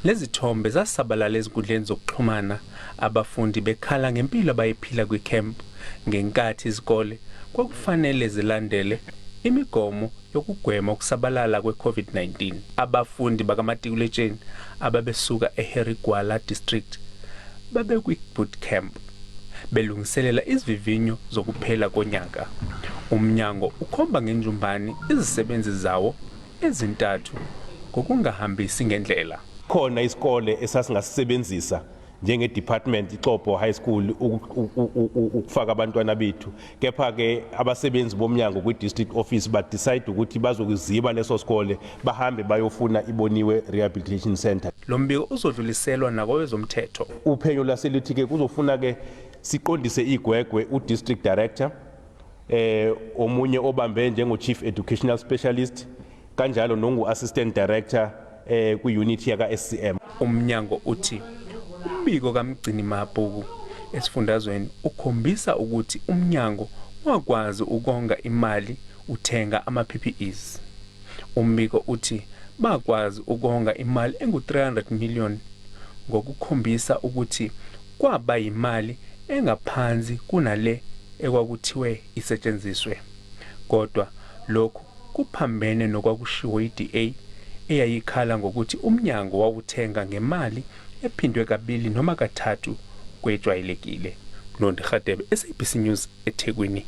Lezi thombe zasabalala ezinkundleni zokuxhumana, abafundi bekhala ngempilo abayiphila kwi-camp ngenkathi izikole kwakufanele zilandele imigomo yokugwema ukusabalala kwe-COVID-19. Abafundi bakamatikuletsheni ababesuka eHerigwala district babekwi-boot camp belungiselela izivivinyo zokuphela konyaka. Umnyango ukhomba ngenjumbani izisebenzi zawo ezintathu ngokungahambisi ngendlela. Khona isikole esasingasisebenzisa njenge department iXhobo High School ukufaka abantwana bethu, kepha ke abasebenzi bomnyango kwi district office ba decide ukuthi bazokuziba leso sikole bahambe bayofuna iBoniwe Rehabilitation Center. Lo mbiko uzodluliselwa nakwezomthetho. Uphenyo laselithi ke kuzofuna ke siqondise igwegwe udistrict director, omunye obambe njengo chief educational specialist, kanjalo nongu assistant director ku unit yaka SCM. Umnyango uthi umbiko kamgcini mabhuku esifundazweni ukhombisa ukuthi umnyango wakwazi ukonga imali uthenga ama PPEs. Umbiko uthi bakwazi ukonga imali engu300 million ngokukhombisa ukuthi kwaba imali engaphansi kunale ekwakuthiwe isetshenziswe. Kodwa lokhu kuphambene nokwakushiwo iDA eyayikhala ngokuthi umnyango wawuthenga ngemali ephindwe kabili noma kathathu kwejwayelekile. Nondihadebe, SABC News, eThekwini.